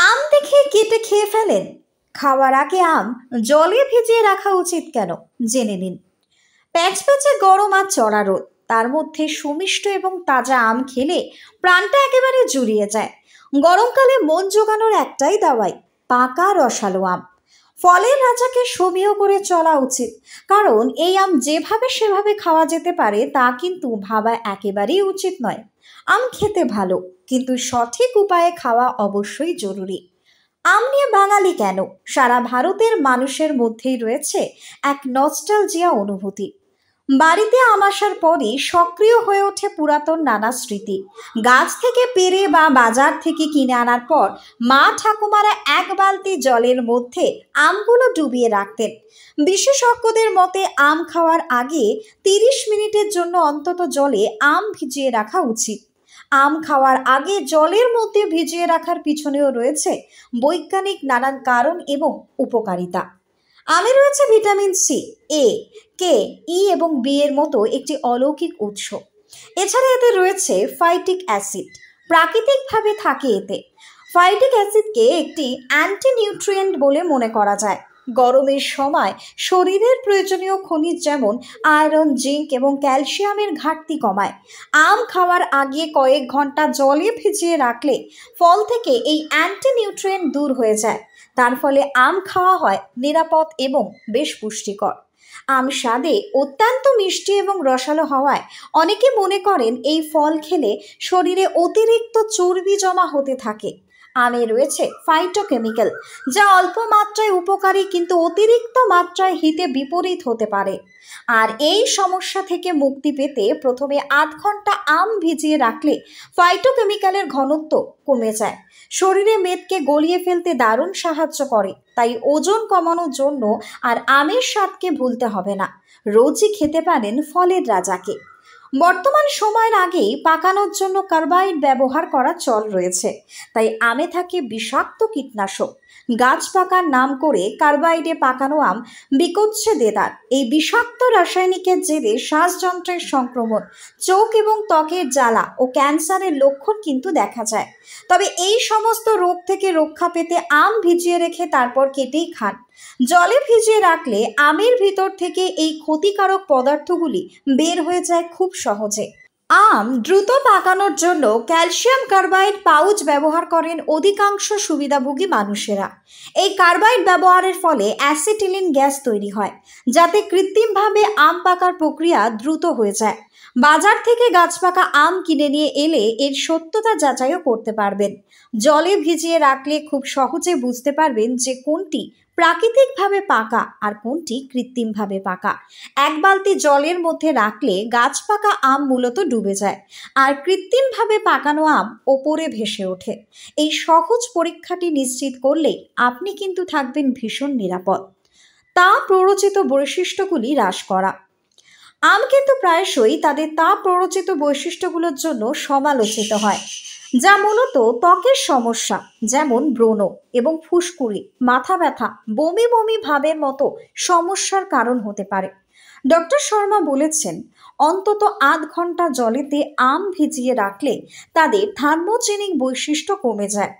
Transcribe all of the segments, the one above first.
আম দেখে কেটে খেয়ে ফেলেন? খাওয়ার আগে আম জলে ভিজিয়ে রাখা উচিত কেন জেনে নিন। প্যাচপ্যাচে গরম আর চড়া রোদ, তার মধ্যে সুমিষ্ট এবং তাজা আম খেলে প্রাণটা একেবারে জুড়িয়ে যায়। গরমকালে মন জোগানোর একটাই দাওয়াই, পাকা রসালো আম। ফলের রাজাকে সমীহ করে চলা উচিত, কারণ এই আম যেভাবে সেভাবে খাওয়া যেতে পারে তা কিন্তু ভাবা একেবারেই উচিত নয়। আম খেতে ভালো, কিন্তু সঠিক উপায়ে খাওয়া অবশ্যই জরুরি। আম নিয়ে বাঙালি কেন, সারা ভারতের মানুষের মধ্যেই রয়েছে এক নস্টালজিয়া অনুভূতি। বাড়িতে আম আসার পরই সক্রিয় হয়ে ওঠে পুরাতন নানা স্মৃতি। গাছ থেকে পেড়ে বা বাজার থেকে কিনে আনার পর মা ঠাকুমারা এক বালতি জলের মধ্যে আমগুলো ডুবিয়ে রাখতেন। বিশেষজ্ঞদের মতে আম খাওয়ার আগে 30 মিনিটের জন্য অন্তত জলে আম ভিজিয়ে রাখা উচিত। আম খাওয়ার আগে জলের মধ্যে ভিজিয়ে রাখার পিছনেও রয়েছে বৈজ্ঞানিক নানান কারণ এবং উপকারিতা। আমে রয়েছে ভিটামিন সি, এ, কে, ই এবং বি এর মতো একটি অলৌকিক উৎস। এছাড়া এতে রয়েছে ফাইটিক অ্যাসিড, প্রাকৃতিকভাবে থাকে এতে। ফাইটিক অ্যাসিডকে একটি অ্যান্টি নিউট্রিয়েন্ট বলে মনে করা যায়। গরমের সময় শরীরের প্রয়োজনীয় খনিজ যেমন আয়রন, জিঙ্ক এবং ক্যালসিয়ামের ঘাটতি কমায়। আম খাওয়ার আগে কয়েক ঘন্টা জলে ভিজিয়ে রাখলে ফল থেকে এই অ্যান্টি নিউট্রিয়েন্ট দূর হয়ে যায়। তার ফলে আম খাওয়া হয় নিরাপদ এবং বেশ পুষ্টিকর। আম স্বাদে অত্যন্ত মিষ্টি এবং রসালো হওয়ায় অনেকে মনে করেন এই ফল খেলে শরীরে অতিরিক্ত চর্বি জমা হতে থাকে। আমে রয়েছে ফাইটোকেমিক্যাল, যা অল্প মাত্রায় উপকারী কিন্তু অতিরিক্ত মাত্রায় হিতে বিপরীত হতে পারে। আর এই সমস্যা থেকে মুক্তি পেতে প্রথমে 8 ঘন্টা আম ভিজিয়ে রাখলে ফাইটোকেমিক্যালের ঘনত্ব কমে যায়। শরীরে মেদকে গলিয়ে ফেলতে দারুণ সাহায্য করে। তাই ওজন কমানোর জন্য আর আমের স্বাদকে ভুলতে হবে না। রোজই খেতে পারেন ফলের রাজাকে। বর্তমান সময়ের আগেই পাকানোর জন্য কার্বাইড ব্যবহার করা চল রয়েছে, তাই আমে থাকে বিষাক্ত কীটনাশক। গাছ পাকার নাম করে কার্বাইডে পাকানো আম বিকোচ্ছে দেদার। এই বিষাক্ত রাসায়নিকের জেরে শ্বাসযন্ত্রের সংক্রমণ, চোখ এবং ত্বকের জ্বালা ও ক্যান্সারের লক্ষণ কিন্তু দেখা যায়। তবে এই সমস্ত রোগ থেকে রক্ষা পেতে আম ভিজিয়ে রেখে তারপর কেটেই খান। জলে ভিজিয়ে রাখলে আমের ভিতর থেকে এই ক্ষতিকারক পদার্থগুলি বের হয়ে যায় খুব সহজে। আম দ্রুত পাকানোর জন্য ক্যালসিয়াম কার্বাইড পাউচ ব্যবহার করেন অধিকাংশ সুবিধাভোগী মানুষেরা। এই কার্বাইড ব্যবহারের ফলে অ্যাসিটিলিন গ্যাস তৈরি হয়, যাতে কৃত্রিমভাবে আম পাকার প্রক্রিয়া দ্রুত হয়ে যায়। বাজার থেকে গাছ পাকা আম কিনে নিয়ে এলে এর সত্যতা যাচাইও করতে পারবেন। জলে ভিজিয়ে রাখলে খুব সহজে বুঝতে পারবেন যে কোনটি প্রাকৃতিকভাবে পাকা আর কোনটি কৃত্রিমভাবে পাকা। এক বালতি জলের মধ্যে রাখলে গাছ পাকা আম মূলত ডুবে যায়, আর কৃত্রিমভাবে পাকানো আম ওপরে ভেসে ওঠে। এই সহজ পরীক্ষাটি নিশ্চিত করলেই আপনি কিন্তু থাকবেন ভীষণ নিরাপদ। তাপ প্ররোচিত বৈশিষ্ট্যগুলি হ্রাস করা। আম কিন্তু প্রায়শই তাদের তাপ প্ররোচিত বৈশিষ্ট্যগুলোর জন্য সমালোচিত হয়, যা মূলত ত্বকের সমস্যা যেমন ব্রণ এবং ফুসকুড়ি, মাথা ব্যথা, বমি বমি ভাবের মতো সমস্যার কারণ হতে পারে। ডক্টর শর্মা বলেছেন, অন্তত 8 ঘন্টা জলেতে আম ভিজিয়ে রাখলে তাদের থার্মোজেনিক বৈশিষ্ট্য কমে যায়,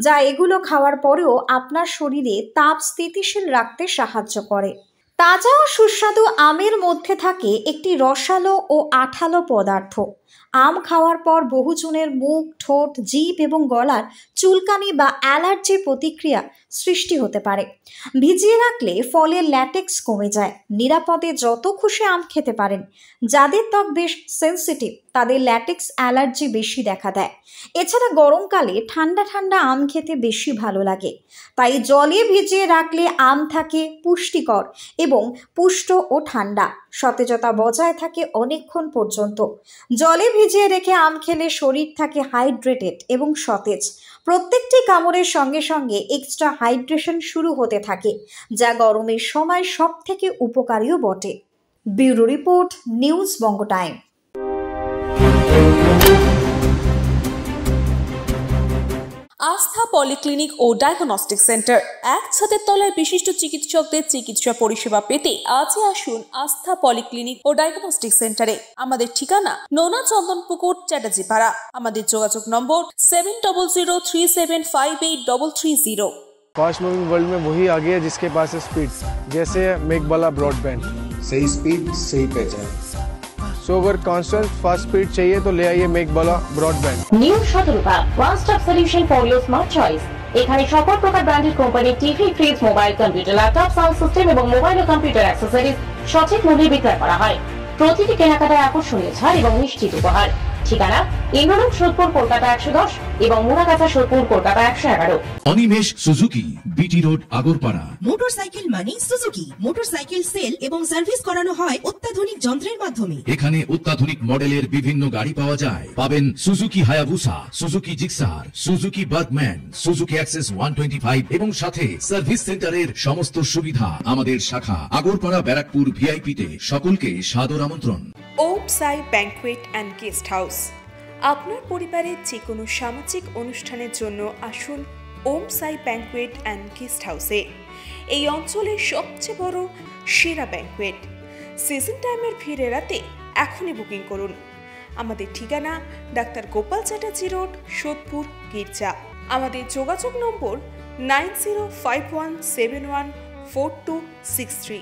যা এগুলো খাওয়ার পরেও আপনার শরীরে তাপ স্থিতিশীল রাখতে সাহায্য করে। তাজা ও সুস্বাদু আমের মধ্যে থাকে একটি রসালো ও আঠালো পদার্থ। আম খাওয়ার পর বহুজনের মুখ, ঠোঁট, জিভ এবং গলার চুলকানি বা অ্যালার্জি প্রতিক্রিয়া সৃষ্টি হতে পারে। ভিজিয়ে রাখলে ফলের ল্যাটেক্স কমে যায়। নিরাপদে যত খুশি আম খেতে পারেন। যাদের ত্বক বেশ সেন্সিটিভ তাদের ল্যাটেক্স অ্যালার্জি বেশি দেখা দেয়। এছাড়া গরমকালে ঠান্ডা ঠান্ডা আম খেতে বেশি ভালো লাগে। তাই জলে ভিজিয়ে রাখলে আম থাকে পুষ্টিকর এবং পুষ্ট ও ঠান্ডা। সতেজতা বজায় থাকে অনেকক্ষণ পর্যন্ত। জলে ভিজিয়ে রেখে আম খেলে শরীর থাকে হাইড্রেটেড এবং সতেজ। প্রত্যেকটি কামড়ের সঙ্গে সঙ্গে এক্সট্রা হাইড্রেশন শুরু হতে থাকে, যা গরমের সময় সব থেকে উপকারীও বটে। ব্যুরো রিপোর্ট, নিউজ বঙ্গ টাইম। আস্থা পলিক্লিনিক ও ডায়াগনস্টিক সেন্টার, এক ছাদের তলায় বিশিষ্ট চিকিৎসকদের চিকিৎসা পরিষেবা পেতে আজই আসুন আস্থা পলিক্লিনিক ও ডায়াগনস্টিক সেন্টারে। আমাদের ঠিকানা নোনা চন্দনপুকুর, চ্যাটার্জিপাড়া। আমাদের যোগাযোগ নম্বর 7003758330। फास्ट मूविंग वर्ल्ड में वही आगे है जिसके पास है स्पीड, जैसे मेघबाला ब्रॉडबैंड। सही स्पीड सही पहचान। सो अगर कांस्टेंट फास्ट स्पीड चाहिए तो ले आइए Meghbala broadband. New Shatarupa one stop solution for your smart choice. এখানে সকল প্রকার ব্র্যান্ডেড কোম্পানির TV, fridge, mobile, computer, laptop, sound system এবং মোবাইল ও কম্পিউটার অ্যাক্সেসরিজ সঠিক মূল্যে বিক্রয় করা হয়। প্রতিটি কেনাকাটায় আকর্ষণীয় ছাড় এবং নিশ্চিত উপহার। ঠিকানা ইন্দ্রলোক, সোদপুর, কলকাতা 110 এবং Muragachha, Sodepur, Kolkata 111। Animesh Suzuki, BT road, Agarpara. Motorcycle মানে সুজুকি। মোটরসাইকেল সেল এবং সার্ভিস করানো হয় অত্যাধুনিক যন্ত্রের মাধ্যমে। এখানে অত্যাধুনিক মডেলের বিভিন্ন গাড়ি পাওয়া যায়। পাবেন Suzuki Hayabusa, Suzuki Gixxer, Suzuki Bergman, Suzuki access 125 এবং সাথে সার্ভিস সেন্টারের সমস্ত সুবিধা। আমাদের শাখা আগরপাড়া, ব্যারাকপুর ভিআইপি তে। সকলকে সাদর আমন্ত্রণ। ওম সাই ব্যাংকুয়েট অ্যান্ড গেস্ট হাউস। আপনার পরিবারের যে কোনো সামাজিক অনুষ্ঠানের জন্য আসুন ওম সাই ব্যাংকুয়েট অ্যান্ড গেস্ট হাউসে। এই অঞ্চলের সবচেয়ে বড় সেরা ব্যাংকুয়েট। সিজন টাইমের ভিড় এড়াতে এখনই বুকিং করুন। আমাদের ঠিকানা ডাক্তার গোপাল চ্যাটার্জি রোড, সোদপুর, গির্জা। আমাদের যোগাযোগ নম্বর 9051714263।